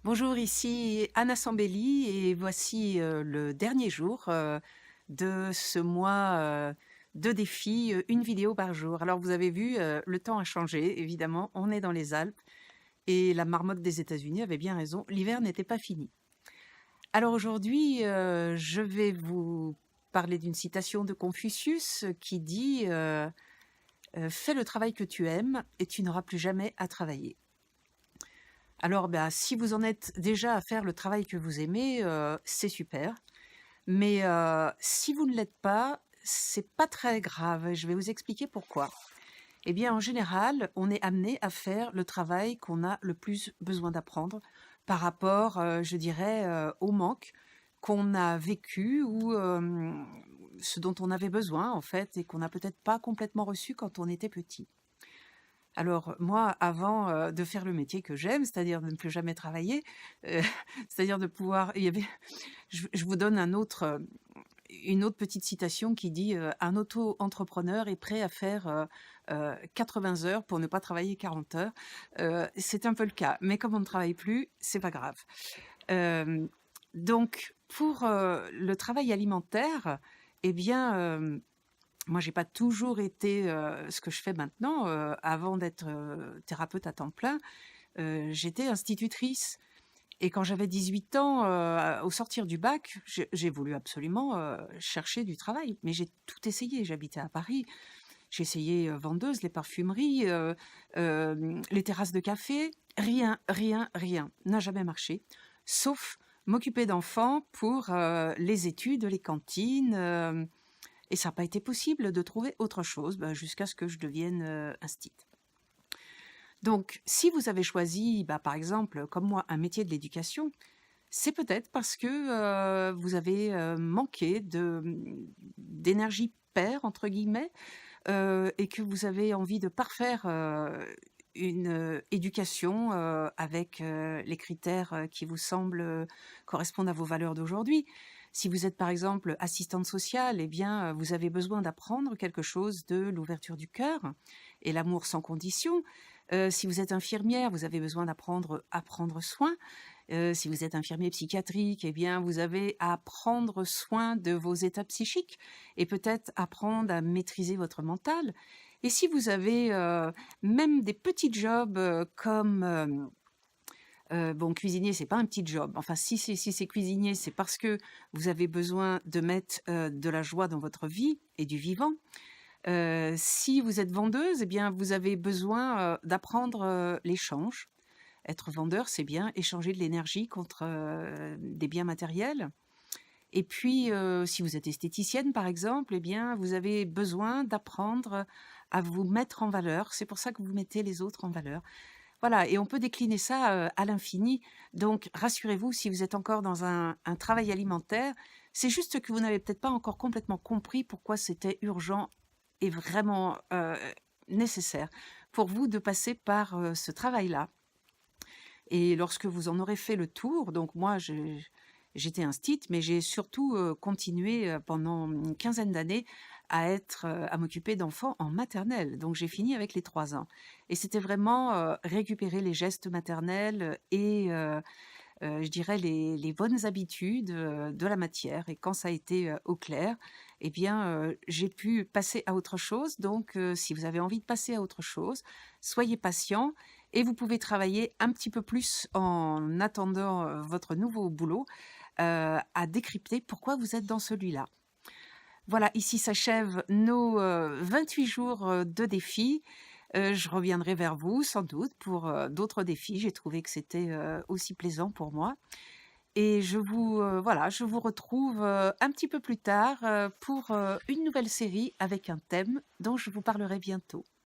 Bonjour, ici Anna Sambelli et voici le dernier jour de ce mois de défi, une vidéo par jour. Alors vous avez vu, le temps a changé, évidemment, on est dans les Alpes et la marmotte des États-Unis avait bien raison, l'hiver n'était pas fini. Alors aujourd'hui, je vais vous parler d'une citation de Confucius qui dit Fais le travail que tu aimes et tu n'auras plus jamais à travailler. Alors, bah, si vous en êtes déjà à faire le travail que vous aimez, c'est super. Mais, si vous ne l'êtes pas, c'est pas très grave. Je vais vous expliquer pourquoi. Eh bien, en général, on est amené à faire le travail qu'on a le plus besoin d'apprendre par rapport, je dirais, au manque qu'on a vécu ou, ce dont on avait besoin en fait et qu'on n'a peut-être pas complètement reçu quand on était petit. Alors moi, avant, de faire le métier que j'aime, c'est-à-dire de ne plus jamais travailler, heu, c'est-à-dire de pouvoir il y avait je vous donne une autre petite citation qui dit, «Un auto-entrepreneur est prêt à faire, 80 heures pour ne pas travailler 40 heures». C'est un peu le cas, mais comme on ne travaille plus, c'est pas grave. Hem, donc pour, le travail alimentaire, eh bien, moi, j'ai pas toujours été, ce que je fais maintenant, avant d'être, thérapeute à temps plein, j'étais institutrice et quand j'avais 18 ans, au sortir du bac, j'ai voulu absolument, chercher du travail, mais j'ai tout essayé. J'habitais à Paris, j'ai essayé, vendeuse, les parfumeries, les terrasses de café, rien, rien, rien, n'a jamais marché, sauf m'occuper d'enfants pour, les études, les cantines, et ça n'a pas été possible de trouver autre chose, bah, jusqu'à ce que je devienne, instit. Donc si vous avez choisi, bah, par exemple, comme moi, un métier de l'éducation, c'est peut-être parce que, vous avez, manqué d'énergie «paire» entre guillemets, et que vous avez envie de parfaire, une, éducation, avec, les critères, qui vous semblent, correspondre à vos valeurs d'aujourd'hui. Si vous êtes par exemple assistante sociale, eh bien, vous avez besoin d'apprendre quelque chose de l'ouverture du cœur et l'amour sans condition. Si vous êtes infirmière, vous avez besoin d'apprendre à prendre soin. Si vous êtes infirmier psychiatrique, eh bien, vous avez à prendre soin de vos états psychiques et peut-être apprendre à maîtriser votre mental. Et si vous avez, même des petits jobs, comme, bon, cuisinier, c'est pas un petit job. Enfin, si c'est cuisinier, c'est parce que vous avez besoin de mettre, de la joie dans votre vie et du vivant. Si vous êtes vendeuse, eh bien, vous avez besoin, d'apprendre, l'échange. Être vendeur, c'est bien échanger de l'énergie contre, des biens matériels. Et puis, si vous êtes esthéticienne, par exemple, eh bien, vous avez besoin d'apprendre à vous mettre en valeur. C'est pour ça que vous mettez les autres en valeur. Voilà, et on peut décliner ça, à l'infini. Donc rassurez-vous, si vous êtes encore dans un travail alimentaire, c'est juste que vous n'avez peut-être pas encore complètement compris pourquoi c'était urgent et vraiment, nécessaire pour vous de passer par, ce travail-là. Et lorsque vous en aurez fait le tour, donc moi j'étais instite, mais j'ai surtout, continué, pendant une quinzaine d'années à m'occuper d'enfants en maternelle. Donc j'ai fini avec les 3 ans et c'était vraiment, récupérer les gestes maternels et je dirais les bonnes habitudes, de la matière. Et quand ça a été, au clair, eh bien, j'ai pu passer à autre chose. Donc si vous avez envie de passer à autre chose, soyez patient et vous pouvez travailler un petit peu plus en attendant, votre nouveau boulot, à décrypter pourquoi vous êtes dans celui-là. Voilà, ici s'achèvent nos, 28 jours, de défi. Je reviendrai vers vous sans doute pour, d'autres défis. J'ai trouvé que c'était, aussi plaisant pour moi et voilà, je vous retrouve, un petit peu plus tard, pour, une nouvelle série avec un thème dont je vous parlerai bientôt.